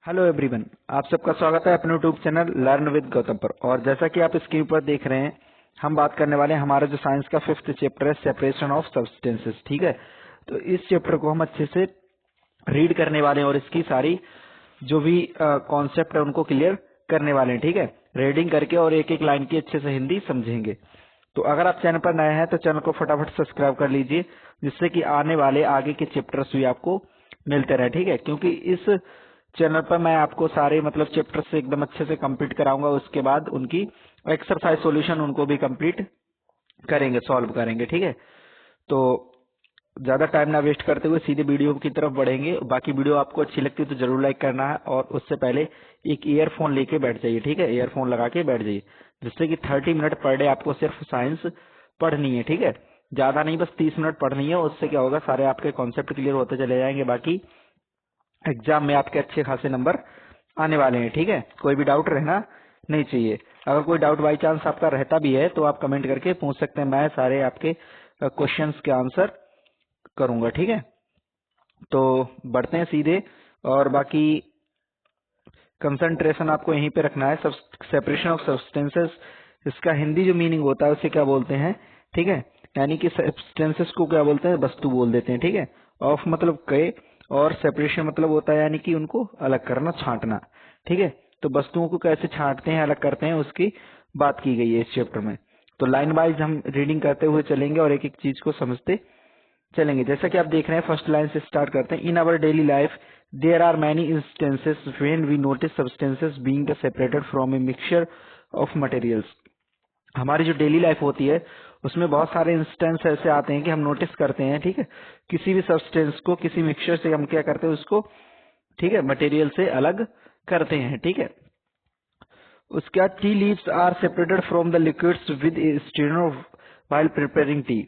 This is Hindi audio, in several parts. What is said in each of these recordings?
हेलो एवरीवन, आप सबका स्वागत है अपने YouTube channel learn with Gautam पर। और जैसा कि आप स्क्रीन पर देख रहे हैं, हम बात करने वाले हैं हमारा जो साइंस का 5th चैप्टर है, सेपरेशन ऑफ सब्सटेंसेस। ठीक है, तो इस चैप्टर को हम अच्छे से रीड करने वाले हैं और इसकी सारी जो भी कॉन्सेप्ट है उनको क्लियर करने वाले हैं। ठीक है, रीडिंग करके और एक एक लाइन की अच्छे से हिंदी समझेंगे। तो अगर आप चैनल पर नए हैं तो चैनल को फटाफट सब्सक्राइब कर लीजिए, जिससे कि आने वाले आगे के चैप्टर्स भी आपको मिलते रहे। ठीक है, क्योंकि इस चैनल पर मैं आपको सारे मतलब चैप्टर से एकदम अच्छे से कंप्लीट कराऊंगा। उसके बाद उनकी एक्सरसाइज सॉल्यूशन उनको भी कंप्लीट करेंगे, सॉल्व करेंगे। ठीक है, तो ज्यादा टाइम ना वेस्ट करते हुए सीधे वीडियो की तरफ बढ़ेंगे। बाकी वीडियो आपको अच्छी लगती है तो जरूर लाइक करना है, और उससे पहले एक ईयरफोन लेके बैठ जाइए। ठीक है, ईयरफोन लगा के बैठ जाइए, जिससे कि 30 मिनट पर डे आपको सिर्फ साइंस पढ़नी है। ठीक है, ज्यादा नहीं, बस 30 मिनट पढ़नी है। उससे क्या होगा, सारे आपके कॉन्सेप्ट क्लियर होते चले जाएंगे। बाकी एग्जाम में आपके अच्छे खासे नंबर आने वाले हैं। ठीक है, कोई भी डाउट रहना नहीं चाहिए। अगर कोई डाउट बाई चांस आपका रहता भी है तो आप कमेंट करके पूछ सकते हैं, मैं सारे आपके क्वेश्चंस के आंसर करूंगा। ठीक है, तो बढ़ते हैं सीधे। और बाकी कंसंट्रेशन आपको यहीं पे रखना है। सेपरेशन ऑफ सब्सटेंसेस, इसका हिंदी जो मीनिंग होता है उसे क्या बोलते हैं। ठीक है, यानी कि सब्सटेंसेस को क्या बोलते हैं, वस्तु बोल देते हैं। ठीक है, ऑफ मतलब के, और सेपरेशन मतलब होता है यानी कि उनको अलग करना, छांटना। ठीक है, तो वस्तुओं को कैसे छांटते हैं, अलग करते हैं, उसकी बात की गई है इस चैप्टर में। तो लाइन वाइज हम रीडिंग करते हुए चलेंगे और एक एक चीज को समझते चलेंगे। जैसा कि आप देख रहे हैं, फर्स्ट लाइन से स्टार्ट करते हैं। In our daily life there are many instances when we notice substances being separated from a mixture of materials. हमारी जो डेली लाइफ होती है उसमें बहुत सारे इंस्टेंस ऐसे आते हैं कि हम नोटिस करते हैं। ठीक है, किसी भी सब्सटेंस को किसी मिक्सचर से हम क्या करते हैं, उसको ठीक है मटेरियल से अलग करते हैं। ठीक है, उसके बाद tea leaves are separated from the liquids with a strainer while preparing tea.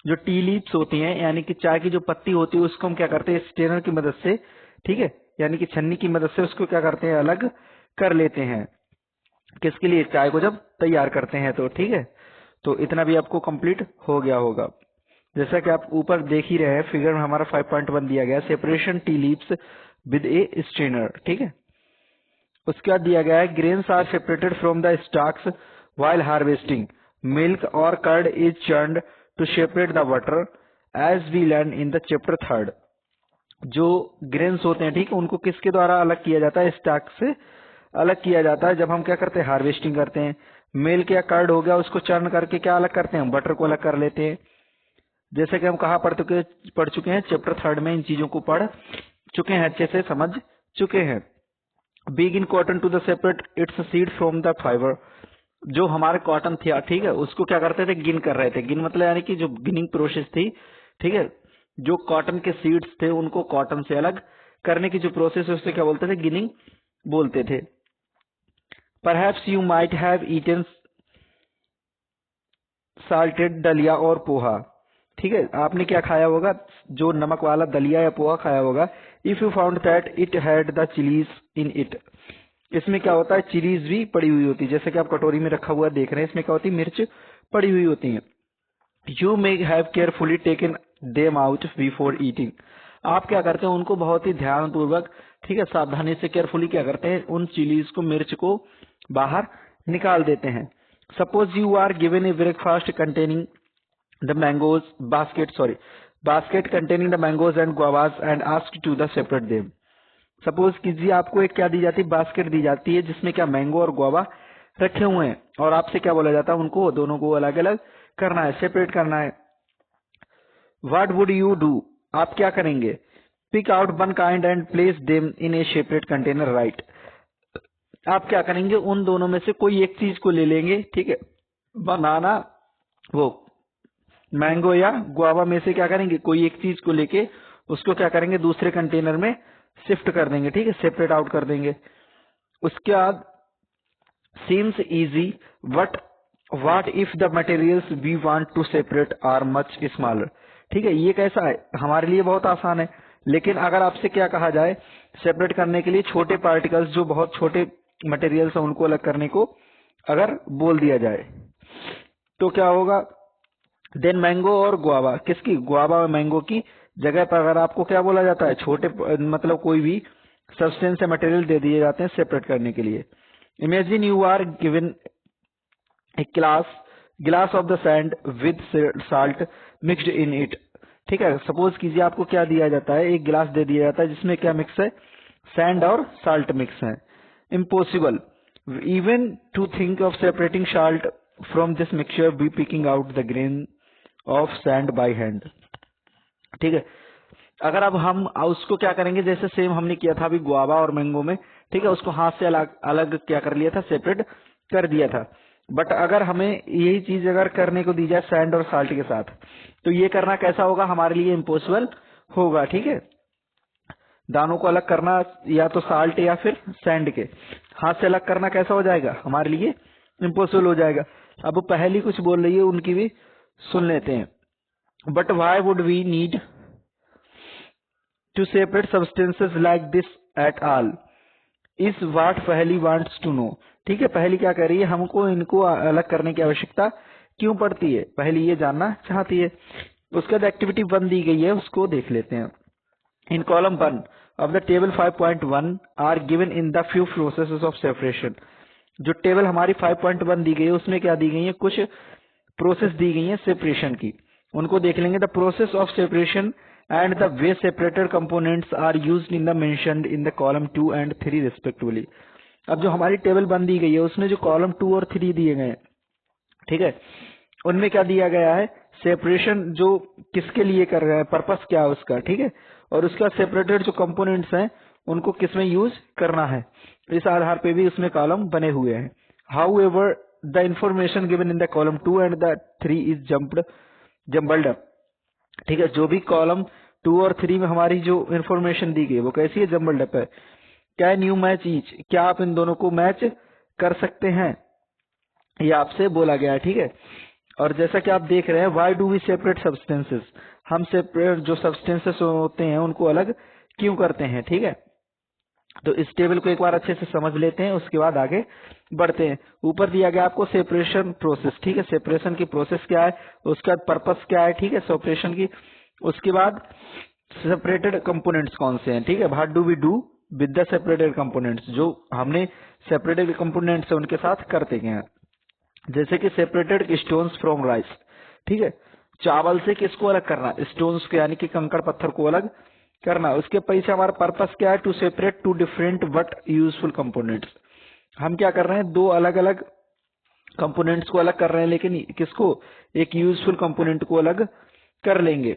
जो टी लीव्स होती हैं यानी कि चाय की जो पत्ती होती है उसको हम क्या करते हैं, स्ट्रेनर की मदद से, ठीक है, यानी कि छन्नी की मदद से उसको क्या करते हैं, अलग कर लेते हैं। किसके लिए, चाय को जब तैयार करते हैं तो। ठीक है, तो इतना भी आपको कंप्लीट हो गया होगा। जैसा कि आप ऊपर देख ही रहे हैं, फिगर में हमारा 5.1 दिया गया, separation tea leaves with a strainer. ठीक है, उसके बाद दिया गया है grains are separated from the stalks while harvesting, milk और curd is churned to separate the water as we learn in the chapter 3rd। जो ग्रेन्स होते हैं, ठीक है, उनको किसके द्वारा अलग किया जाता है, स्टॉक से अलग किया जाता है जब हम क्या करते हैं, हार्वेस्टिंग करते हैं। मिल्क या कर्ड हो गया, उसको चर्न करके क्या अलग करते हैं, बटर को अलग कर लेते हैं। जैसे कि हम कहा पढ़ चुके हैं चैप्टर 3rd में, इन चीजों को पढ़ चुके हैं, अच्छे से समझ चुके हैं। Begin cotton to the separate its seed from the fibre. जो हमारे कॉटन था, ठीक है, उसको क्या करते थे, गिन कर रहे थे। गिन मतलब यानी कि जो गिनिंग प्रोसेस थी। ठीक है, जो कॉटन के सीड्स थे उनको कॉटन से अलग करने की जो प्रोसेस है उससे क्या बोलते थे, गिनिंग बोलते थे। Perhaps you might have eaten salted daliya और पोहा। ठीक है, आपने क्या खाया होगा, जो नमक वाला दलिया या पोहा खाया होगा। If you found that it had the chillies in it. इसमें क्या होता है, चिलीज भी पड़ी हुई होती है। जैसे कि आप कटोरी में रखा हुआ देख रहे हैं, इसमें क्या होती है, मिर्च पड़ी हुई होती है। You may have carefully taken them out before eating. आप क्या करते हैं, उनको बहुत ही ध्यान पूर्वक, ठीक है, सावधानी से, केयरफुली क्या करते हैं, उन चिलीज को, मिर्च को बाहर निकाल देते हैं। Suppose you are given a breakfast containing the mangoes basket containing the mangoes and guavas and ask to the separate them. Suppose कीजिए आपको एक क्या दी जाती है, बास्केट दी जाती है जिसमें क्या मैंगो और गुआवा रखे हुए हैं, और आपसे क्या बोला जाता है, उनको दोनों को अलग अलग करना है, सेपरेट करना है। व्हाट वुड यू डू, आप क्या करेंगे, pick out one kind and place them in a separate container, right. आप क्या करेंगे, उन दोनों में से कोई एक चीज को ले लेंगे। ठीक है, बनाना, वो मैंगो या गुआवा में से क्या करेंगे, कोई एक चीज को लेके उसको क्या करेंगे, दूसरे कंटेनर में शिफ्ट कर देंगे। ठीक है, सेपरेट आउट कर देंगे। उसके बाद seems easy but what if the materials we want to separate are much smaller. ठीक है, ये कैसा है, हमारे लिए बहुत आसान है, लेकिन अगर आपसे क्या कहा जाए, सेपरेट करने के लिए छोटे पार्टिकल्स, जो बहुत छोटे मटेरियल्स है उनको अलग करने को अगर बोल दिया जाए तो क्या होगा। देन मैंगो और गुआवा, किसकी, गुआवा और मैंगो की जगह पर अगर आपको क्या बोला जाता है, छोटे मतलब कोई भी सब्सटेंस या मटेरियल दे दिए जाते हैं सेपरेट करने के लिए। Imagine you are given a glass of the sand with salt mixed in it. ठीक है, सपोज कीजिए आपको क्या दिया जाता है, एक गिलास दे दिया जाता है जिसमें क्या मिक्स है, सैंड और साल्ट मिक्स है। Impossible even to think of separating salt from this mixture be picking out the grain of sand by hand. ठीक है, अगर अब हम उसको क्या करेंगे, जैसे सेम हमने किया था अभी गुआवा और मैंगो में, ठीक है, उसको हाथ से अलग अलग क्या कर लिया था, सेपरेट कर दिया था। बट अगर हमें यही चीज अगर करने को दी जाए सैंड और साल्ट के साथ, तो ये करना कैसा होगा, हमारे लिए इम्पॉसिबल होगा। ठीक है, दानों को अलग करना या तो साल्ट या फिर सैंड के हाथ से अलग करना कैसा हो जाएगा, हमारे लिए इम्पॉसिबल हो जाएगा। अब पहली कुछ बोल रही है उनकी भी सुन लेते हैं। But why would we need to separate substances like this at all is what पहली wants to know। ठीक है, पहली क्या कह रही है, हमको इनको अलग करने की आवश्यकता क्यों पड़ती है, पहली ये जानना चाहती है। उसके बाद एक्टिविटी 1 दी गई है, उसको देख लेते हैं। In column 1 of the table 5.1 are given in the few processes of separation. जो टेबल हमारी 5.1 दी गई है उसमें क्या दी गई है, कुछ प्रोसेस दी गई है सेपरेशन की, उनको देख लेंगे। The process of separation and the way separated components are used in the mentioned in the column 2 and 3 respectively। अब जो हमारी टेबल बन दी गई है उसमें जो कॉलम 2 और 3 दिए गए हैं, ठीक है, उनमें क्या दिया गया है, सेपरेशन जो किसके लिए कर रहा है, पर्पस क्या है उसका। ठीक है, और उसका सेपरेटेड जो कंपोनेंट्स हैं उनको किसमें यूज करना है, इस आधार पे भी उसमें कॉलम बने हुए हैं। How ever the information given in the column 2 and the 3 is jumbled up. ठीक है, जो भी कॉलम 2 और 3 में हमारी जो इंफॉर्मेशन दी गई वो कैसी है, जम्बल्ड अप है। कैन यू मैच ईच, क्या आप इन दोनों को मैच कर सकते हैं, ये आपसे बोला गया है। ठीक है, और जैसा कि आप देख रहे हैं, why do we separate substances, हम सेपरेट जो सब्सटेंसेस होते हैं उनको अलग क्यों करते हैं। ठीक है, तो इस टेबल को एक बार अच्छे से समझ लेते हैं, उसके बाद आगे बढ़ते हैं। ऊपर दिया गया आपको सेपरेशन प्रोसेस। ठीक है, सेपरेशन की प्रोसेस क्या है, उसका पर्पस क्या है, ठीक है, सेपरेशन की। उसके बाद सेपरेटेड कंपोनेंट्स कौन से हैं। ठीक है, what do we do with the separated components, जो हमने सेपरेटेड कंपोनेंट्स उनके साथ करते गए हैं। जैसे कि सेपरेटेड स्टोन्स फ्रॉम राइस। ठीक है, चावल से किसको अलग करना, स्टोन्स को, यानी कि कंकड़ पत्थर को अलग करना। उसके पीछे हमारा पर्पस क्या है, to separate to different but useful components. हम क्या कर रहे हैं, दो अलग अलग कंपोनेंट्स को अलग कर रहे हैं, लेकिन किसको, एक यूजफुल कंपोनेंट को अलग कर लेंगे।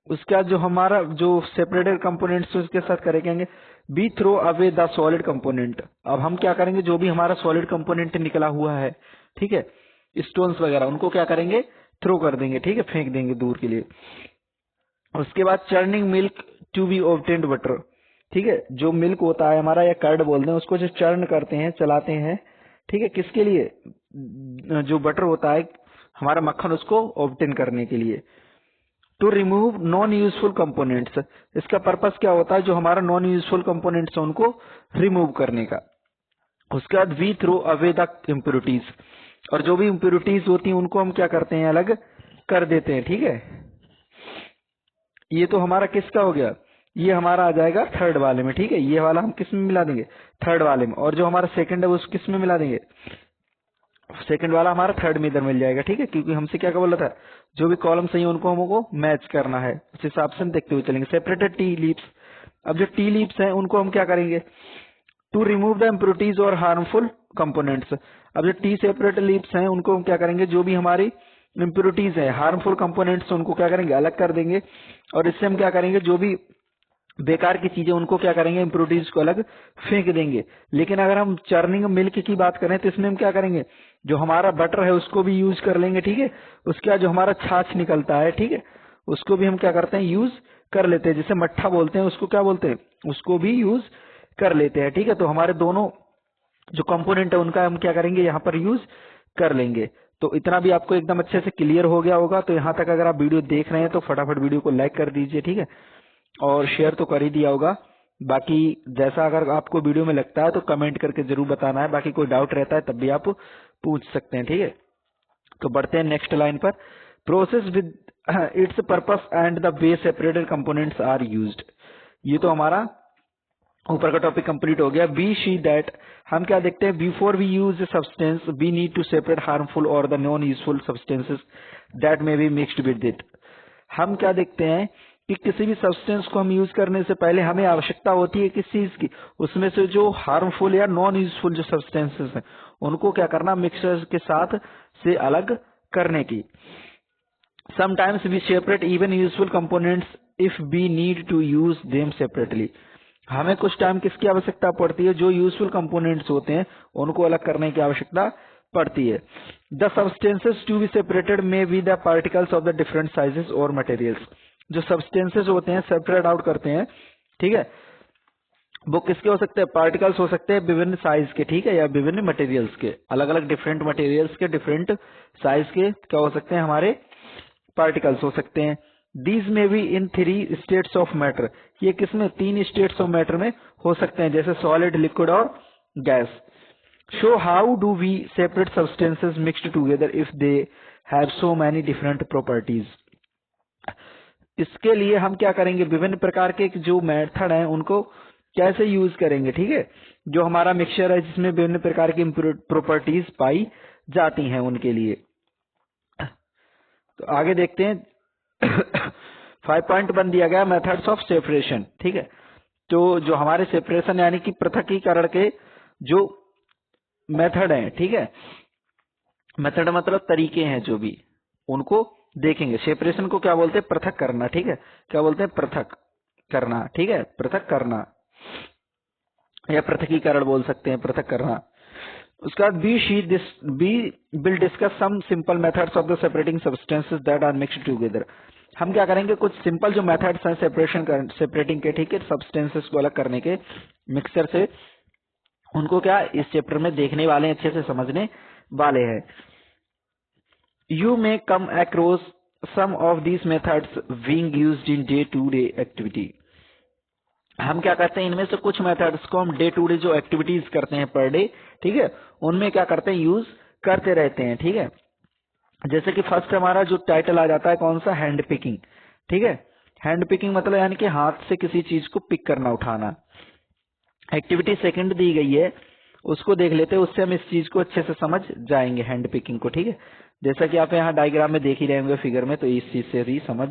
उसका जो हमारा जो सेपरेटेड कंपोनेंट्स उसके साथ करेंगे, we throw away the solid component. अब हम क्या करेंगे, जो भी हमारा सॉलिड कंपोनेंट निकला हुआ है, ठीक है, स्टोन्स वगैरह, उनको क्या करेंगे, थ्रो कर देंगे। ठीक है, फेंक देंगे दूर के लिए। उसके बाद churning milk to be obtained butter. ठीक है, जो मिल्क होता है हमारा या कर्ड बोलते हैं उसको, जो चर्न करते हैं, चलाते हैं, ठीक है, किसके लिए, जो बटर होता है हमारा मक्खन, उसको ऑब्टेन करने के लिए। To remove non useful components, इसका पर्पस क्या होता है, जो हमारा नॉन यूजफुल कंपोनेंट्स है उनको रिमूव करने का। उसके बाद we throw away the impurities, और जो भी इम्प्योरिटीज होती हैं उनको हम क्या करते हैं, अलग कर देते हैं। ठीक है, ये तो हमारा किसका हो गया, ये हमारा आ जाएगा थर्ड वाले में। ठीक है, ये वाला हम किस में मिला देंगे, थर्ड वाले में, और जो हमारा सेकंड है वो किस में मिला देंगे, सेकंड वाला हमारा थर्ड में इधर मिल जाएगा। ठीक है, क्योंकि हमसे क्या बोला था, जो भी कॉलम सही है उनको हमको मैच करना है, उस हिसाब से हम देखते हुए चलेंगे। सेपरेटेड टी लीव्स, अब जो टी लीव्स हैं उनको हम क्या करेंगे, टू रिमूव द इम्प्योरिटीज और हार्मफुल कंपोनेंट्स। अब जो टी सेपरेट लीव्स हैं उनको हम क्या करेंगे, जो भी हमारी इम्प्योरिटीज है, हार्मफुल कंपोनेंट्स, उनको क्या करेंगे, अलग कर देंगे। और इससे हम क्या करेंगे, जो भी बेकार की चीजें उनको क्या करेंगे, इम्प्योरिटीज को अलग फेंक देंगे। लेकिन अगर हम चर्निंग मिल्क की बात करें तो इसमें हम क्या करेंगे, जो हमारा बटर है उसको भी यूज कर लेंगे। ठीक है, उसके बाद जो हमारा छाछ निकलता है, ठीक है, उसको भी हम क्या करते हैं, यूज कर लेते हैं। जिसे मट्ठा बोलते हैं उसको क्या बोलते हैं, उसको भी यूज कर लेते हैं। ठीक है, तो हमारे दोनों जो कंपोनेंट है उनका हम क्या करेंगे, यहाँ पर यूज कर लेंगे। तो इतना भी आपको एकदम अच्छे से क्लियर हो गया होगा। तो यहाँ तक अगर आप वीडियो देख रहे हैं तो फटाफट वीडियो को लाइक कर दीजिए। ठीक है, और शेयर तो कर ही दिया होगा। बाकी जैसा अगर आपको वीडियो में लगता है तो कमेंट करके जरूर बताना है। बाकी कोई डाउट रहता है तब भी आप पूछ सकते हैं। ठीक है, तो बढ़ते हैं नेक्स्ट लाइन पर। Process with its purpose and the way separated components are used. ये तो हमारा ऊपर का टॉपिक कंप्लीट हो गया। बी शी दैट हम क्या देखते हैं, before we use a substance we need to separate harmful और the non useful substances that may be mixed with it. हम क्या देखते हैं कि किसी भी सब्सटेंस को हम यूज करने से पहले हमें आवश्यकता होती है किस चीज की, उसमें से जो हार्मफुल या नॉन यूजफुल जो सब्सटेंसेस हैं उनको क्या करना, मिक्सचर के साथ से अलग करने की। Sometimes we separate even useful components if we need to use them separately. हमें कुछ टाइम किसकी आवश्यकता पड़ती है, जो यूजफुल कंपोनेंट्स होते हैं उनको अलग करने की आवश्यकता पड़ती है। The substances to be separated may be the particles of the different sizes or materials. जो सब्सटेंसेस होते हैं सेपरेट आउट करते हैं, ठीक है, वो किसके हो सकते हैं, पार्टिकल्स हो सकते हैं विभिन्न साइज के, ठीक है, या विभिन्न मटेरियल्स के, अलग अलग डिफरेंट मटेरियल्स के, डिफरेंट साइज के क्या हो सकते हैं, हमारे पार्टिकल्स हो सकते हैं। दीज में be in 3 states of matter. ये किसमें, 3 स्टेट्स ऑफ मैटर में हो सकते हैं, जैसे सॉलिड, लिक्विड और gas. So how do we separate substances mixed together if they have so many different properties. इसके लिए हम क्या करेंगे, विभिन्न प्रकार के जो मेथड हैं उनको कैसे यूज करेंगे, ठीक है, जो हमारा मिक्सचर है जिसमें विभिन्न प्रकार की प्रॉपर्टीज पाई जाती हैं उनके लिए। तो आगे देखते हैं 5.1 दिया गया मेथड्स ऑफ सेपरेशन, ठीक है। तो जो हमारे सेपरेशन यानी कि पृथकीकरण के जो मेथड हैं, ठीक है, मेथड मतलब तरीके हैं जो भी, उनको देखेंगे। सेपरेशन को क्या बोलते हैं, पृथक करना, ठीक है, क्या बोलते हैं, पृथक करना, ठीक है, पृथक करना या पृथकीकरण बोल सकते हैं, पृथक करना। उसके बाद we will discuss some simple methods of the separating substances that are mixed together. हम क्या करेंगे, कुछ सिंपल जो मेथड्स हैं सेपरेटिंग के, ठीक है, सब्सटेंसेस को अलग करने के मिक्सचर से, उनको क्या इस चैप्टर में देखने वाले हैं, अच्छे से समझने वाले हैं। You may come across some of these methods being used in day to day activity. हम क्या करते हैं, इनमें से कुछ मेथड्स को हम डे टू डे जो एक्टिविटीज करते हैं पर डे, ठीक है, उनमें क्या करते हैं, यूज करते रहते हैं, ठीक है। जैसे कि फर्स्ट हमारा जो टाइटल आ जाता है कौन सा, हैंड पिकिंग, ठीक है। हैंड पिकिंग मतलब यानी कि हाथ से किसी चीज को पिक करना, उठाना। एक्टिविटी सेकंड दी गई है, उसको देख लेते हैं, उससे हम इस चीज को अच्छे से समझ जाएंगे हैंड पिकिंग को, ठीक है। जैसा कि आप यहाँ डायग्राम में देख ही रहे होंगे फिगर में, तो इस चीज से भी समझ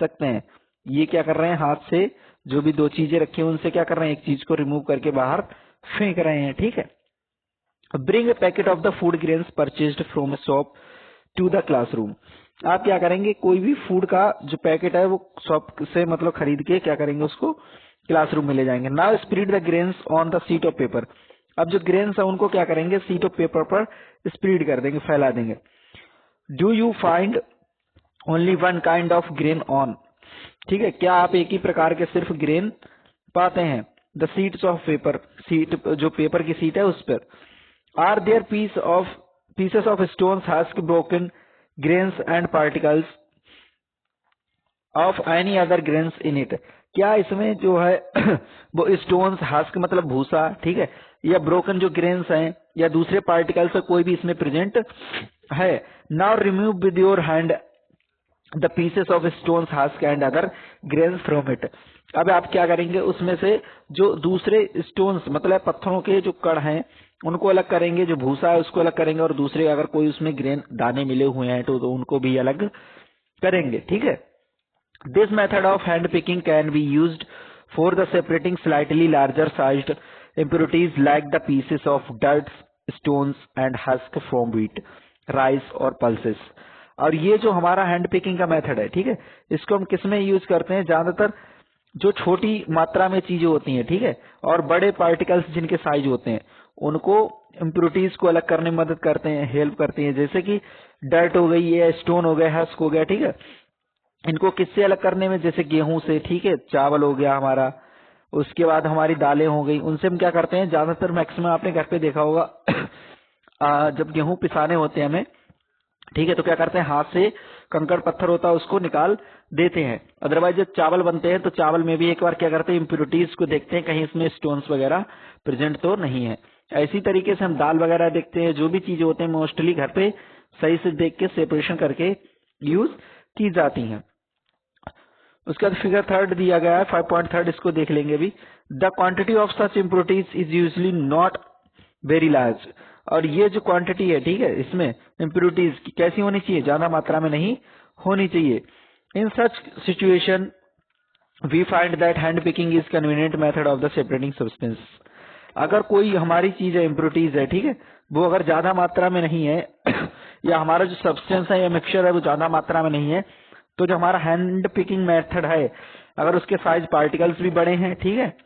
सकते हैं। ये क्या कर रहे हैं, हाथ से जो भी 2 चीजें रखी हैं उनसे क्या कर रहे हैं, एक चीज को रिमूव करके बाहर फेंक रहे हैं, ठीक है। Bring a packet of the food grains purchased from a shop to the classroom. आप क्या करेंगे, कोई भी फूड का जो पैकेट है वो शॉप से मतलब खरीद के क्या करेंगे, उसको क्लासरूम में ले जाएंगे। Now spread the grains on the sheet of paper. अब जो ग्रेन्स है उनको क्या करेंगे, शीट ऑफ पेपर पर स्प्रेड कर देंगे, फैला देंगे। Do you find only one kind of grain on, ठीक है, क्या आप एक ही प्रकार के सिर्फ ग्रेन पाते हैं, the sheets of paper, sheet जो पेपर की शीट है उस पर। Are there pieces of stones husk broken grains and particles of any other grains in it. क्या इसमें जो है वो स्टोन्स, हस्क मतलब भूसा, ठीक है, या ब्रोकन जो ग्रेन्स हैं या दूसरे पार्टिकल्स कोई भी इसमें प्रेजेंट है। Now remove with your hand the pieces of stones, husk and other grains from it. अब आप क्या करेंगे, उसमें से जो दूसरे स्टोन्स मतलब पत्थरों के जो कण हैं उनको अलग करेंगे, जो भूसा है उसको अलग करेंगे, और दूसरे अगर कोई उसमें ग्रेन दाने मिले हुए हैं तो उनको भी अलग करेंगे, ठीक है। This method of hand picking can be used for the separating slightly larger sized impurities like the pieces of dirt, stones and husk from wheat, rice और पल्सेस। और ये जो हमारा हैंड पिकिंग का मेथड है, ठीक है, इसको हम किस में यूज करते हैं, ज्यादातर जो छोटी मात्रा में चीजें होती हैं, ठीक है, और बड़े पार्टिकल्स जिनके साइज होते हैं उनको इम्प्योरिटीज को अलग करने में मदद करते हैं, हेल्प करती हैं। जैसे कि डर्ट हो गई है, स्टोन हो गया, हस्क हो गया, ठीक है, इनको किससे अलग करने में, जैसे गेहूं से, ठीक है, चावल हो गया हमारा, उसके बाद हमारी दालें हो गई, उनसे हम क्या करते हैं, ज्यादातर मैक्सिमम आपने घर पे देखा होगा जब गेहूं पिसाने होते हैं हमें, ठीक है, तो क्या करते हैं, हाथ से कंकड़ पत्थर होता है उसको निकाल देते हैं। अदरवाइज जब चावल बनते हैं तो चावल में भी एक बार क्या करते हैं, इम्प्योरिटीज को देखते हैं, कहीं इसमें स्टोन्स वगैरह प्रेजेंट तो नहीं है। ऐसी तरीके से हम दाल वगैरह देखते हैं, जो भी चीजें होते हैं मोस्टली घर पे सही से देख के सेपरेशन करके यूज की जाती हैं। उसके बाद फिगर 3 दिया गया है 5.3, इसको देख लेंगे भी। The quantity of such impurities is usually not very large. और ये जो क्वांटिटी है, ठीक है, इसमें इम्प्योरिटीज की कैसी होनी चाहिए, ज्यादा मात्रा में नहीं होनी चाहिए। In such situation we find that hand picking is convenient method of the separating substance. अगर कोई हमारी चीज है, इम्प्योरिटीज है, ठीक है, वो अगर ज्यादा मात्रा में नहीं है या हमारा जो सब्सटेंस है या मिक्सचर है वो ज्यादा मात्रा में नहीं है, तो जो हमारा हैंड पिकिंग मेथड है, अगर उसके साइज पार्टिकल्स भी बड़े हैं, ठीक है,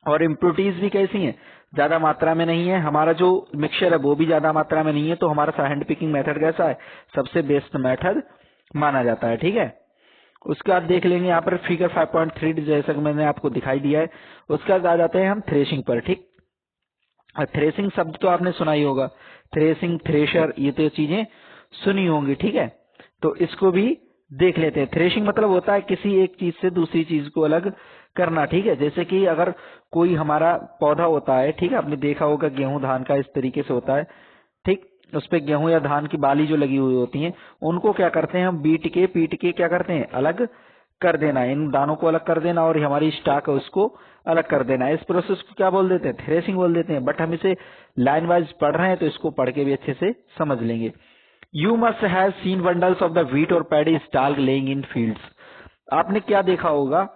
और इम्प्योरिटीज भी कैसी हैं, ज्यादा मात्रा में नहीं है, हमारा जो मिक्सचर है वो भी ज्यादा मात्रा में नहीं है, तो हमारा हैंड पिकिंग मेथड कैसा है, सबसे बेस्ट मेथड माना जाता है। ठीक है, उसके बाद देख लेंगे यहाँ पर फिगर 5.3 जैसा कि मैंने आपको दिखाई दिया है। उसके बाद आ जाते हैं हम थ्रेशिंग पर। ठीक, थ्रेसिंग शब्द तो आपने सुना ही होगा, थ्रेसिंग, थ्रेशर, ये तो चीजें सुनी होंगी। ठीक है, तो इसको भी देख लेते हैं। थ्रेशिंग मतलब होता है किसी एक चीज से दूसरी चीज को अलग करना। ठीक है, जैसे कि अगर कोई हमारा पौधा होता है, ठीक है, आपने देखा होगा गेहूं धान का इस तरीके से होता है। ठीक, उस पे गेहूं या धान की बाली जो लगी हुई होती है, उनको क्या करते हैं हम, बीट के पीट के क्या करते हैं, अलग कर देना, इन दानों को अलग कर देना और हमारी स्टाक है उसको अलग कर देना। इस प्रोसेस को क्या बोल देते हैं, थ्रेसिंग बोल देते हैं। बट हम इसे लाइन वाइज पढ़ रहे हैं तो इसको पढ़ के भी अच्छे से समझ लेंगे। You must have seen bundles of the wheat और पैडी स्टाल्क लेइंग इन फील्ड्स। आपने क्या देखा होगा,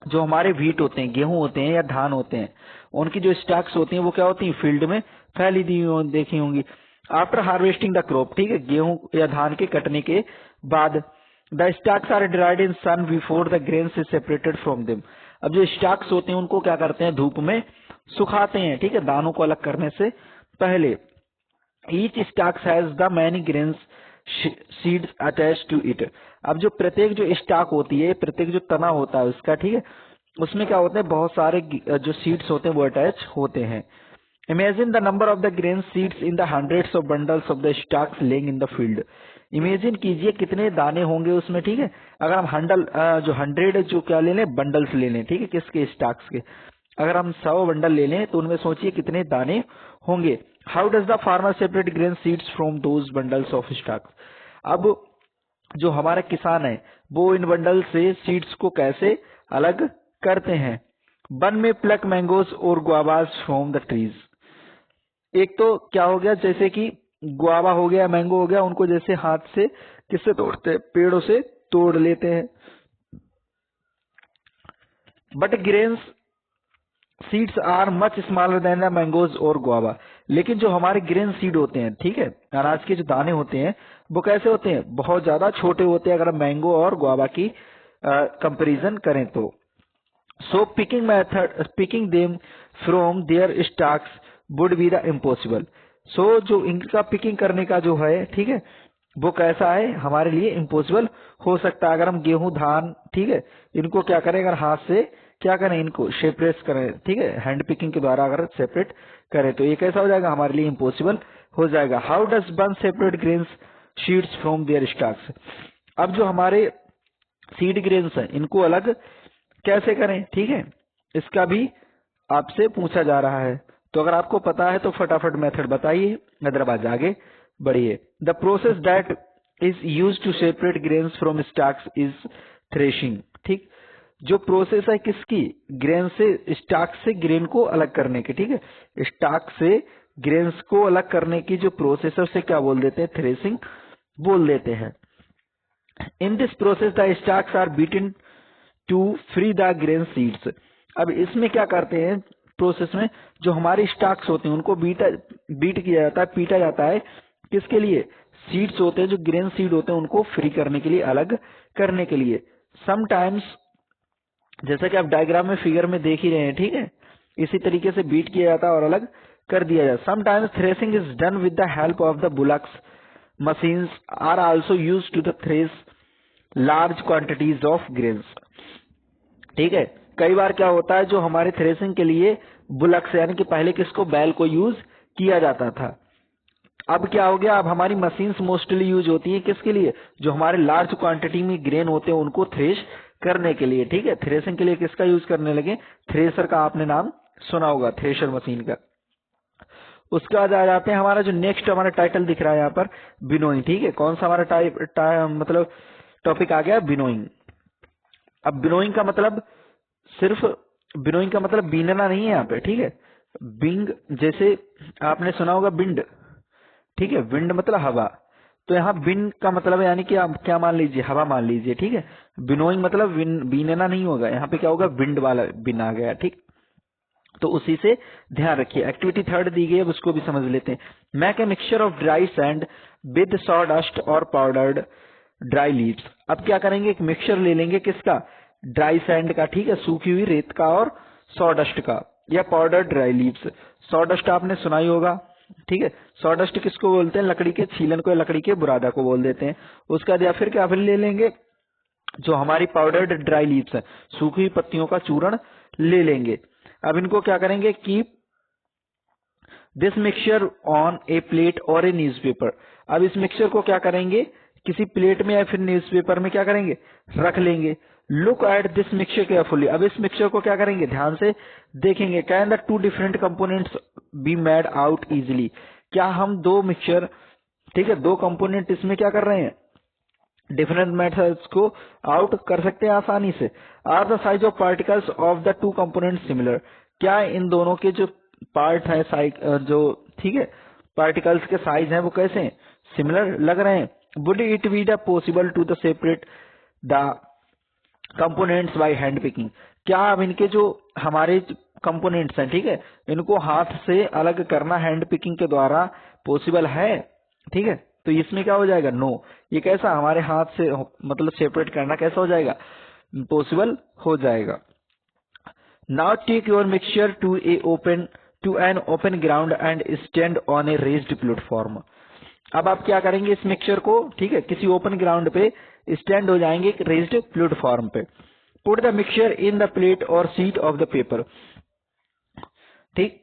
जो हमारे व्हीट होते हैं, गेहूं होते हैं या धान होते हैं, उनकी जो स्टैक्स होती हैं वो क्या होती हैं, फील्ड में फैली दी देखी होंगी। आफ्टर हार्वेस्टिंग द क्रॉप, ठीक है, गेहूं या धान के कटने के बाद, the stacks are dried in sun before the grains is separated from them. अब जो स्टैक्स होते हैं उनको क्या करते हैं, धूप में सुखाते हैं। ठीक है, दानों को अलग करने से पहले। Each stacks has the many grains seeds attach to it. अब जो प्रत्येक जो स्टाक होती है, प्रत्येक जो तना होता है उसका, ठीक है, उसमें क्या होते हैं, बहुत सारे जो सीड्स होते हैं वो अटैच होते हैं। Imagine the number of the grain seeds in the hundreds of bundles of the stalks laying in the field. Imagine कीजिए कितने दाने होंगे उसमें। ठीक है, अगर हम जो 100 जो क्या ले लें, बंडल्स ले लें, ठीक है, किसके, स्टाक्स के, अगर हम 100 बंडल ले लें तो उनमें सोचिए कितने दाने होंगे। How does the farmer separate grain seeds from those bundles of stalks. अब जो हमारा किसान है वो इन बंडल से सीड्स को कैसे अलग करते हैं। वन में प्लक मैंगोज और गुआवाज फ्रॉम द ट्रीज। एक तो क्या हो गया, जैसे कि गुआवा हो गया, मैंगो हो गया, उनको जैसे हाथ से किससे तोड़ते हैं, पेड़ों से तोड़ लेते हैं। But grains seeds are much smaller than the mangoes और गुआवा। लेकिन जो हमारे ग्रेन सीड होते हैं, ठीक है, अनाज के जो दाने होते हैं वो कैसे होते हैं, बहुत ज्यादा छोटे होते हैं अगर हम मैंगो और गुआवा की कंपैरिजन करें तो। So picking them from their stalks would be the impossible. So जो इनका पिकिंग करने का जो है, ठीक है, वो कैसा है, हमारे लिए इम्पॉसिबल हो सकता है। अगर हम गेहूं धान, ठीक है, इनको क्या करें, अगर हाथ से क्या करें, इनको सेपरेट करें, ठीक है, हैंड पिकिंग के द्वारा अगर सेपरेट करें तो ये कैसा हो जाएगा, हमारे लिए इम्पॉसिबल हो जाएगा। How does one separate grains seeds from their stalks. अब जो हमारे सीड ग्रेन्स हैं इनको अलग कैसे करें, ठीक है, इसका भी आपसे पूछा जा रहा है। तो अगर आपको पता है तो फटाफट मेथड बताइए, अदरवाइज आगे बढ़िए। The process that is use to separate grains from stalks is threshing. ठीक, जो प्रोसेस है किसकी, ग्रेन से, स्टॉक से ग्रेन को अलग करने की। ठीक है, स्टॉक से ग्रेन्स को अलग करने की जो प्रोसेस है उसे क्या बोल देते हैं, थ्रेसिंग बोल देते हैं। In this process the stalks are beaten to free the grain seeds. अब इसमें क्या करते हैं, प्रोसेस में जो हमारे स्टॉक्स होते हैं उनको बीट किया जाता है, पीटा जाता है, किसके लिए, सीड्स होते हैं, जो ग्रेन सीड होते हैं उनको फ्री करने के लिए, अलग करने के लिए। समटाइम्स, जैसा कि आप डायग्राम में फिगर में देख ही रहे हैं, ठीक है, इसी तरीके से बीट किया जाता है और अलग कर दिया जाता है। Sometimes threshing is done with the help of the bullocks. Machines are also use to the thresh large quantities of grains. ठीक है, कई बार क्या होता है, जो हमारे थ्रेसिंग के लिए बुलक्स, यानी कि पहले किसको, बैल को यूज किया जाता था। अब क्या हो गया, अब हमारी मशीन्स मोस्टली यूज होती है किसके लिए, जो हमारे लार्ज क्वांटिटी में ग्रेन होते हैं उनको थ्रेश करने के लिए। ठीक है, थ्रेसिंग के लिए किसका यूज करने लगे, थ्रेसर का आपने नाम सुना होगा, थ्रेशर मशीन का। उसके बाद आ जाते हैं, हमारा जो नेक्स्ट हमारा टाइटल दिख रहा है यहाँ पर, विनोइंग। ठीक है, कौन सा हमारा मतलब टॉपिक आ गया, विनोइंग। अब विनोइंग का मतलब सिर्फ बिनोइंग का मतलब बीनना नहीं है यहाँ पे, ठीक है। बिंग जैसे आपने सुना होगा विंड, ठीक है, विंड मतलब हवा, तो यहाँ बिन का मतलब है यानी कि आप क्या मान लीजिए, हवा मान लीजिए, ठीक है। बिनोइंग मतलब बीनना नहीं होगा, यहाँ पे क्या होगा, विंड वाला बिन आ गया, ठीक। तो उसी से ध्यान रखिए। एक्टिविटी थर्ड दी गई है, अब उसको भी समझ लेते हैं। Make a mixture of dry sand with sawdust और पाउडर्ड ड्राई लीव्स। अब क्या करेंगे, एक मिक्सचर ले लेंगे किसका, ड्राई सैंड का, ठीक है, सूखी हुई रेत का, और सॉडस्ट का या पाउडर्ड ड्राई लीव्स। सॉडस्ट आपने सुना ही होगा, ठीक है। सॉडस्ट किसको बोलते हैं, लकड़ी के छीलन को या लकड़ी के बुरादा को बोल देते हैं। उसका या फिर क्या, फिर ले लेंगे जो हमारी पाउडर्ड ड्राई लीव्स है, सूखी हुई पत्तियों का चूर्ण ले लेंगे। अब इनको क्या करेंगे, keep this mixture on A plate और ए न्यूज़पेपर। अब इस मिक्सचर को क्या करेंगे, किसी प्लेट में या फिर न्यूज़पेपर में क्या करेंगे, रख लेंगे। Look at this mixture carefully. अब इस मिक्सचर को क्या करेंगे, ध्यान से देखेंगे। Can the two different components be made out easily. क्या हम दो मिक्सचर, ठीक है, दो कंपोनेंट इसमें क्या कर रहे हैं, डिफरेंट मेथड्स को आउट कर सकते हैं आसानी से। Are the size of particles of the two component similar. क्या इन दोनों के जो पार्ट है, जो, ठीक है, पार्टिकल्स के साइज हैं वो कैसे हैं, सिमिलर लग रहे हैं। Would it be the possible to the separate the components by hand picking. क्या अब इनके जो हमारे कंपोनेंट्स हैं, ठीक है, इनको हाथ से अलग करना हैंड पिकिंग के द्वारा पॉसिबल है, ठीक है। तो इसमें क्या हो जाएगा, नो। ये कैसा, हमारे हाथ से मतलब सेपरेट करना कैसा हो जाएगा, पॉसिबल हो जाएगा। Now take your mixture to an open ground and stand on a raised platform. अब आप क्या करेंगे, इस मिक्सचर को, ठीक है, किसी ओपन ग्राउंड पे स्टैंड हो जाएंगे, एक रेज्ड प्लेटफॉर्म पे। Put the mixture in the plate और सीट ऑफ द पेपर, ठीक।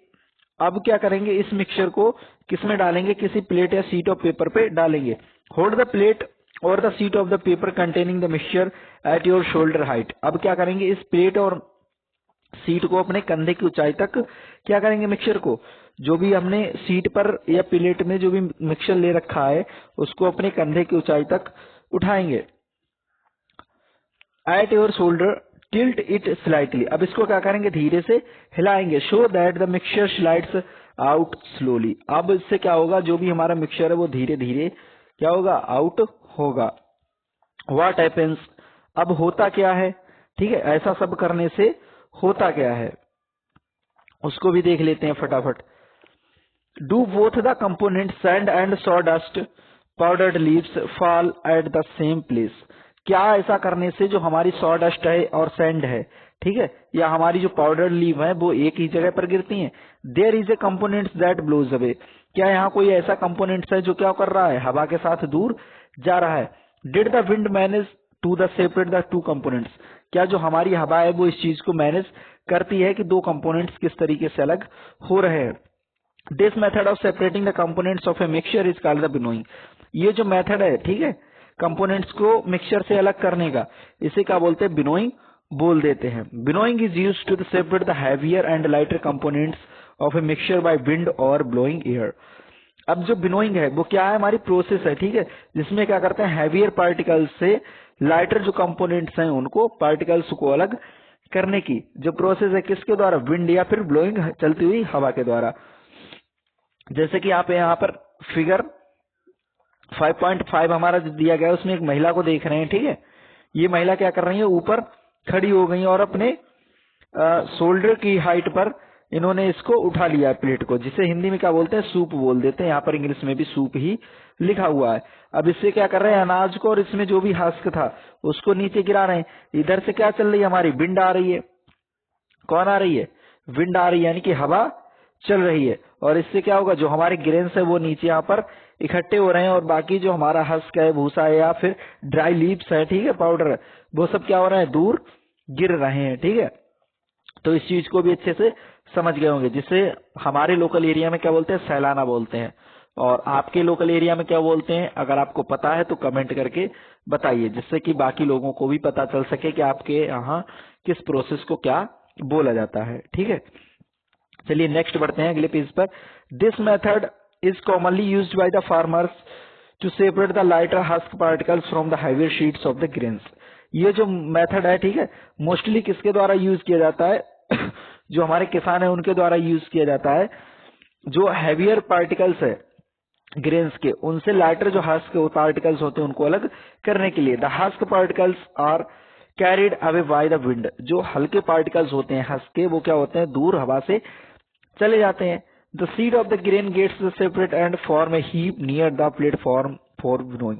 अब क्या करेंगे, इस मिक्सचर को किसमें डालेंगे, किसी प्लेट या सीट ऑफ पेपर पे डालेंगे। होल्ड द प्लेट और the seat of the paper containing the mixture eight your shoulder height. अब क्या करेंगे, इस प्लेट और सीट को अपने कंधे की ऊंचाई तक क्या करेंगे, मिक्सचर को, जो भी हमने सीट पर या प्लेट में जो भी मिक्सचर ले रखा है उसको अपने कंधे की ऊंचाई तक उठाएंगे। At your shoulder tilt it slightly. अब इसको क्या करेंगे, धीरे से हिलाएंगे। So that the mixture slides out slowly. अब इससे क्या होगा, जो भी हमारा मिक्सचर है वो धीरे धीरे क्या होगा, आउट होगा। What happens. अब होता क्या है, ठीक है, ऐसा सब करने से होता क्या है उसको भी देख लेते हैं फटाफट। Do both the component sand and sawdust powdered leaves fall at the same place. क्या ऐसा करने से जो हमारी सॉडस्ट है और सैंड है, ठीक है, या हमारी जो पाउडर्ड लीव है वो एक ही जगह पर गिरती हैं। There is a component that blows away. क्या यहाँ कोई ऐसा कंपोनेंट है जो क्या कर रहा है, हवा के साथ दूर जा रहा है। Did the wind manage to the separate the two components. क्या जो हमारी हवा है वो इस चीज को मैनेज करती है कि दो कंपोनेंट्स किस तरीके से अलग हो रहे हैं। This method of separating the components of a mixture is called the winnowing. ये जो मेथड है, ठीक है, कंपोनेंट्स को मिक्सचर से अलग करने का, इसे क्या बोलते हैं, बिनोइंग बोल देते हैं। Winnowing is used to separate the heavier and lighter components of a mixture by wind और ब्लोइंग एयर। अब जो बिनोइंग है वो क्या है, हमारी प्रोसेस है, ठीक है, जिसमें क्या करते हैं, हैवियर पार्टिकल्स से लाइटर जो कंपोनेंट्स हैं उनको, पार्टिकल्स को अलग करने की जो प्रोसेस है, किसके द्वारा, विंड या फिर ब्लोइंग, चलती हुई हवा के द्वारा। जैसे कि आप यहाँ पर फिगर 5.5 हमारा जो दिया गया है उसमें एक महिला को देख रहे हैं, ठीक है। ये महिला क्या कर रही है, ऊपर खड़ी हो गई और अपने शोल्डर की हाइट पर इन्होंने इसको उठा लिया है, प्लेट को, जिसे हिंदी में क्या बोलते हैं, सूप बोल देते हैं। यहाँ पर इंग्लिश में भी सूप ही लिखा हुआ है। अब इससे क्या कर रहे हैं, अनाज को और इसमें जो भी हस्क था उसको नीचे गिरा रहे हैं। इधर से क्या चल रही है, हमारी विंड आ रही है। कौन आ रही है, विंड आ रही है, यानी कि हवा चल रही है। और इससे क्या होगा, जो हमारे ग्रेन्स है वो नीचे यहाँ पर इकट्ठे हो रहे हैं, और बाकी जो हमारा हस्क है, भूसा है या फिर ड्राई लीव्स है, ठीक है, पाउडर, वो सब क्या हो रहे हैं, दूर गिर रहे हैं, ठीक है। तो इस चीज को भी अच्छे से समझ गए होंगे, जिसे हमारे लोकल एरिया में क्या बोलते हैं, सैलाना बोलते हैं। और आपके लोकल एरिया में क्या बोलते हैं, अगर आपको पता है तो कमेंट करके बताइए, जिससे कि बाकी लोगों को भी पता चल सके कि आपके यहाँ किस प्रोसेस को क्या बोला जाता है, ठीक है। चलिए नेक्स्ट बढ़ते हैं अगले पेज पर। This method is commonly used by the farmers to separate the lighter husk particles from the heavier sheets of the grains. ये जो मेथड है, ठीक है, मोस्टली किसके द्वारा यूज किया जाता है, जो हमारे किसान है उनके द्वारा यूज किया जाता है। जो हैवियर पार्टिकल्स है ग्रेन्स के, उनसे लाइटर जो हस्क पार्टिकल्स होते हैं उनको अलग करने के लिए। The husk particles are carried away by the wind. जो हल्के पार्टिकल्स होते हैं हस्क के, वो क्या होते हैं, दूर हवा से चले जाते हैं। The seed of the grain gets separate and form a heap near the platform for winnowing.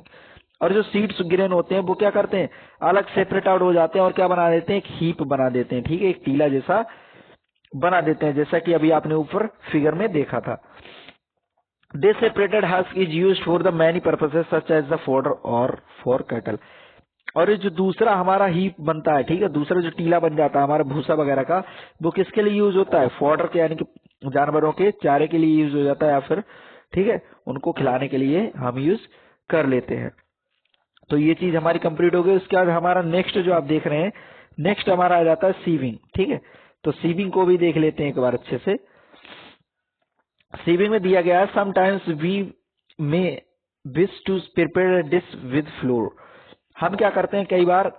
और जो सीड्स ग्रेन होते हैं वो क्या करते हैं, अलग सेपरेट आउट हो जाते हैं और क्या बना देते हैं, एक हीप बना देते हैं, ठीक है, एक टीला जैसा बना देते हैं, जैसा कि अभी आपने ऊपर फिगर में देखा था। This separated husk is used for the many purposes such as the fodder or for cattle। और ये जो दूसरा हमारा हीप बनता है, ठीक है, दूसरा जो टीला बन जाता है हमारा भूसा वगैरह का, वो किसके लिए यूज होता है, फॉडर के यानी कि जानवरों के चारे के लिए यूज हो जाता है, या फिर ठीक है उनको खिलाने के लिए हम यूज कर लेते हैं। तो ये चीज हमारी कंप्लीट हो गई। उसके बाद हमारा नेक्स्ट जो आप देख रहे हैं, नेक्स्ट हमारा आ जाता है सीविंग, ठीक है। तो सीविंग को भी देख लेते हैं एक बार अच्छे से। सीविंग में दिया गया है, sometimes we may wish to prepare dish with flour. हम क्या करते हैं, कई बार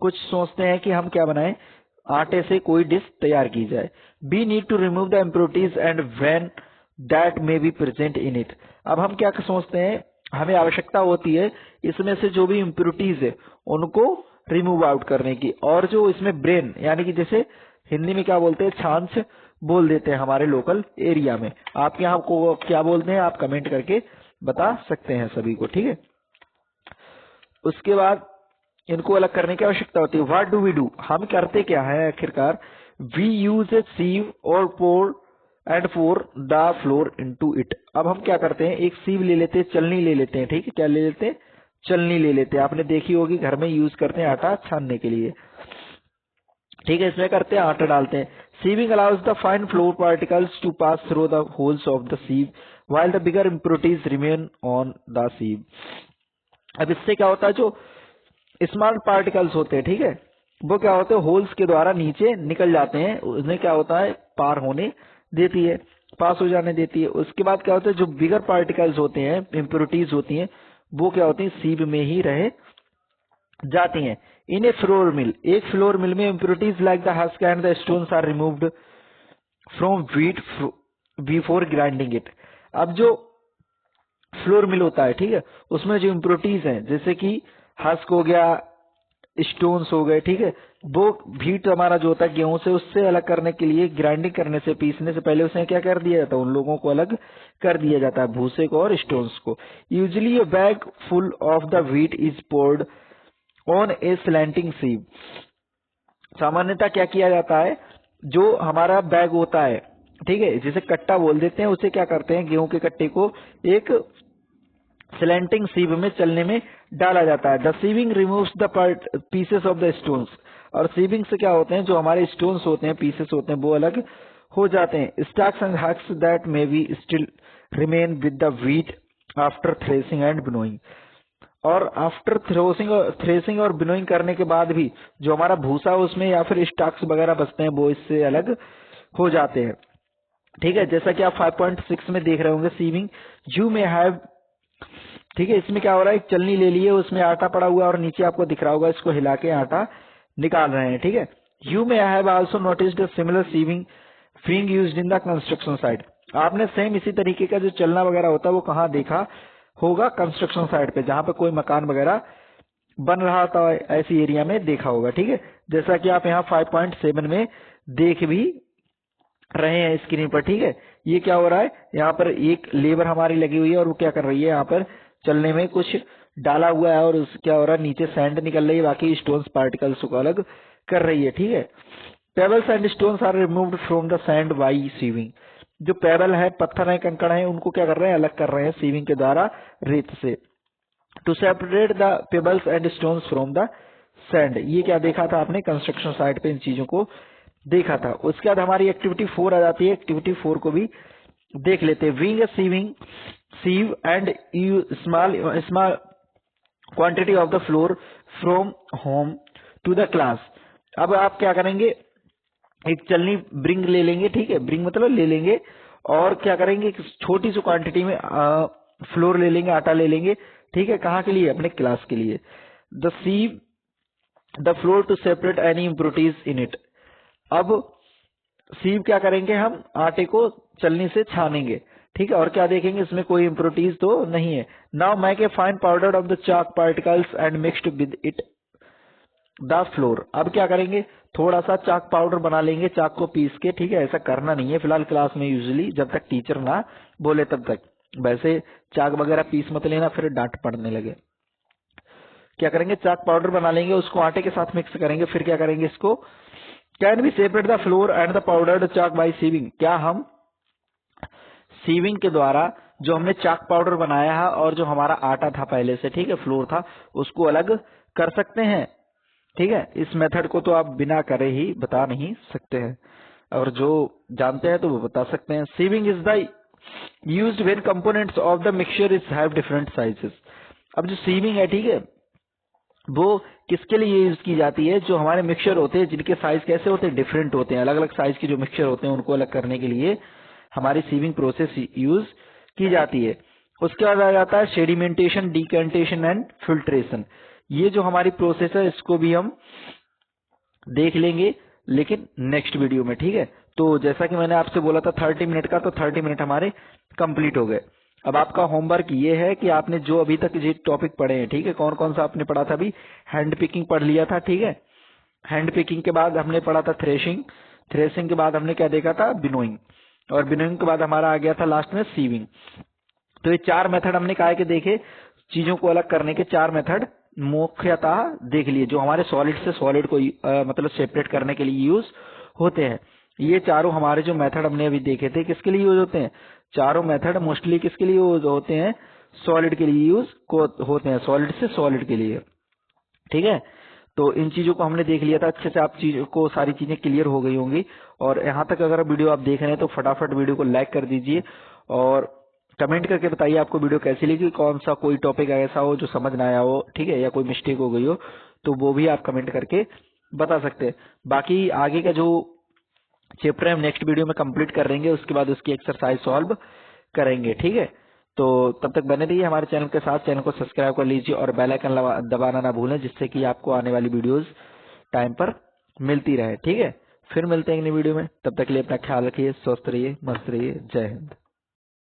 कुछ सोचते हैं कि हम क्या बनाएं, आटे से कोई डिश तैयार की जाए। We need to remove the impurities and when that may be present in it. अब हम क्या सोचते हैं, हमें आवश्यकता होती है इसमें से जो भी इम्प्योरिटीज है उनको रिमूव आउट करने की। और जो इसमें ब्रेन यानी कि जैसे हिंदी में क्या बोलते हैं, छाछ बोल देते हैं हमारे लोकल एरिया में। आप यहाँ को क्या बोलते हैं, आप कमेंट करके बता सकते हैं सभी को, ठीक है। उसके बाद इनको अलग करने की आवश्यकता होती है। व्हाट डू वी डू, हम करते क्या है आखिरकार, वी यूज ए सीव और pour and pour the flour into it. अब हम क्या करते हैं, एक सीव ले लेते हैं, चलनी ले लेते हैं, ठीक है, क्या ले लेते हैं, चलनी ले लेते हैं। आपने देखी होगी घर में यूज करते हैं आटा छानने के लिए, ठीक है, इसमें करते हैं आटा डालते हैं। Sieving allows the fine flour particles to pass through the holes of the sieve while the bigger impurities remain on the sieve. अब इससे क्या होता है, जो स्मॉल पार्टिकल्स होते हैं, ठीक है, वो क्या होते हैं, होल्स के द्वारा नीचे निकल जाते हैं, उसमें क्या होता है, पार होने देती है, पास हो जाने देती है। उसके बाद क्या होता है, जो बिगर पार्टिकल्स होते हैं, इम्प्योरिटीज होती हैं, वो क्या होती है, सीव में ही रह जाती हैं। इन ए फ्लोर मिल, एक फ्लोर मिल में impurities like the husk and the stones are removed from wheat before grinding it. अब जो फ्लोर मिल होता है, ठीक है, उसमें जो इम्प्योरिटीज हैं जैसे कि हस्क हो गया, स्टोन्स हो गए, ठीक है, वो व्हीट हमारा जो होता है गेहूं से, उससे अलग करने के लिए ग्राइंडिंग करने से, पीसने से पहले उसे क्या कर दिया जाता है, उन लोगों को अलग कर दिया जाता है, भूसे को और स्टोन्स को। Usually a bag full of the wheat is poured on a slanting sieve. सामान्यतः क्या किया जाता है, जो हमारा बैग होता है, ठीक है, जिसे कट्टा बोल देते हैं, उसे क्या करते हैं, गेहूं के कट्टे को एक स्लैंटिंग सीव में चलने में डाला जाता है। The sieving removes the pieces of the stones. और सीविंग से क्या होते हैं, जो हमारे स्टोन्स होते हैं, पीसेस होते हैं, वो अलग हो जाते हैं। Stalks and husks that may be still remain with the wheat after threshing and winnowing. और आफ्टर थ्रेसिंग और विनोइंग करने के बाद भी जो हमारा भूसा उसमें या फिर स्टॉक्स वगैरह बचते हैं, वो इससे अलग हो जाते हैं, ठीक है। जैसा कि आप 5.6 में देख रहे होंगे, सीविंग यू मे हैव, ठीक है, इसमें क्या हो रहा है, एक चलनी ले लिए, उसमें आटा पड़ा हुआ और नीचे आपको दिख रहा होगा, इसको हिला के आटा निकाल रहे हैं, ठीक है। You may have also noticed similar sieving being used in the construction site. आपने सेम इसी तरीके का जो चलना वगैरह होता है वो कहाँ देखा होगा, कंस्ट्रक्शन साइट पे, जहां पे कोई मकान वगैरह बन रहा था, ऐसी एरिया में देखा होगा, ठीक है। जैसा कि आप यहाँ 5.7 में देख भी रहे हैं स्क्रीन पर, ठीक है। ये क्या हो रहा है, यहाँ पर एक लेबर हमारी लगी हुई है और वो क्या कर रही है, यहाँ पर चलने में कुछ डाला हुआ है और उस क्या हो रहा है, नीचे सैंड निकल रही है, बाकी स्टोन्स पार्टिकल्स को अलग कर रही है, ठीक है। Pebbles and stones are removed from the sand by sieving. जो पेबल है, पत्थर है, कंकड़ है, उनको क्या कर रहे हैं, अलग कर रहे हैं सीविंग के द्वारा रेत से। To separate the pebbles and stones from the sand. ये क्या देखा था आपने कंस्ट्रक्शन साइट पे, इन चीजों को देखा था। उसके बाद हमारी एक्टिविटी 4 आ जाती है, एक्टिविटी 4 को भी देख लेते हैं। Weighing sieving sieve and you small quantity of the flour from home to the class. अब आप क्या करेंगे, एक चलनी ब्रिंग ले लेंगे, ठीक है, ब्रिंग मतलब ले लेंगे, और क्या करेंगे, एक छोटी सी क्वांटिटी में फ्लोर ले लेंगे, आटा ले लेंगे, ठीक है, कहाँ के लिए, अपने क्लास के लिए। The sieve the flour to separate any impurities in it. अब सीव क्या करेंगे, हम आटे को चलनी से छानेंगे, ठीक है, और क्या देखेंगे इसमें कोई इम्प्योरिटीज तो नहीं है। Now make a fine powder of the chalk particles and mixed with it the flour. अब क्या करेंगे, थोड़ा सा चाक पाउडर बना लेंगे, चाक को पीस के, ठीक है, ऐसा करना नहीं है फिलहाल क्लास में, यूजुअली जब तक टीचर ना बोले तब तक, वैसे चाक वगैरह पीस मत लेना फिर डांट पड़ने लगे। क्या करेंगे, चाक पाउडर बना लेंगे, उसको आटे के साथ मिक्स करेंगे, फिर क्या करेंगे, इसको can be separate the flour and the powdered chalk by sieving. क्या हम सीविंग के द्वारा जो हमने चाक पाउडर बनाया है और जो हमारा आटा था पहले से, ठीक है, फ्लोर था, उसको अलग कर सकते हैं, ठीक है। इस मेथड को तो आप बिना करे ही बता नहीं सकते हैं, और जो जानते हैं तो वो बता सकते हैं। Sieving is the used when components of the mixture is have different sizes. अब जो सीविंग है, ठीक है, वो किसके लिए यूज की जाती है, जो हमारे मिक्सचर होते हैं जिनके साइज कैसे होते हैं, डिफरेंट होते हैं, अलग अलग साइज के जो मिक्सचर होते हैं उनको अलग करने के लिए हमारी सीविंग प्रोसेस यूज की जाती है। उसके बाद आ जाता है सेडिमेंटेशन, डिकेंटेशन एंड फिल्ट्रेशन। ये जो हमारी प्रोसेस है इसको भी हम देख लेंगे लेकिन नेक्स्ट वीडियो में, ठीक है। तो जैसा कि मैंने आपसे बोला था 30 मिनट का, तो 30 मिनट हमारे कंप्लीट हो गए। अब आपका होमवर्क ये है कि आपने जो अभी तक ये टॉपिक पढ़े हैं, ठीक है, कौन कौन सा आपने पढ़ा था, अभी हैंड पिकिंग पढ़ लिया था, ठीक है। हैंड पिकिंग के बाद हमने पढ़ा था थ्रेशिंग, थ्रेशिंग के बाद हमने क्या देखा था, बिनोइंग, और बिनोइंग के बाद हमारा आ गया था लास्ट में सीविंग। तो ये 4 मेथड हमने काहे के देखे, चीजों को अलग करने के 4 मेथड मुख्यतः देख लिए, जो हमारे सॉलिड से सॉलिड को मतलब सेपरेट करने के लिए यूज होते हैं। ये चारों हमारे जो मेथड हमने अभी देखे थे किसके लिए यूज होते हैं, चारों मेथड मोस्टली किसके लिए यूज होते हैं, सॉलिड के लिए यूज होते हैं, सॉलिड से सॉलिड के लिए, ठीक है। तो इन चीजों को हमने देख लिया था अच्छे से, आप चीजों को सारी चीजें क्लियर हो गई होंगी। और यहाँ तक अगर वीडियो आप देख रहे हैं तो फटाफट वीडियो को लाइक कर दीजिए और कमेंट करके बताइए आपको वीडियो कैसी लगी, कौन सा कोई टॉपिक ऐसा हो जो समझ ना आया हो, ठीक है, या कोई मिस्टेक हो गई हो तो वो भी आप कमेंट करके बता सकते हैं। बाकी आगे का जो चैप्टर हम नेक्स्ट वीडियो में कंप्लीट कर लेंगे, उसके बाद उसकी एक्सरसाइज सॉल्व करेंगे, ठीक है। तो तब तक बने रहिए हमारे चैनल के साथ, चैनल को सब्सक्राइब कर लीजिए और बेल आइकन दबाना ना भूलें, जिससे कि आपको आने वाली वीडियोस टाइम पर मिलती रहे, ठीक है। फिर मिलते हैं एक नई वीडियो में, तब तक के लिए अपना ख्याल रखिए, स्वस्थ रहिए, मस्त रहिए, जय हिंद।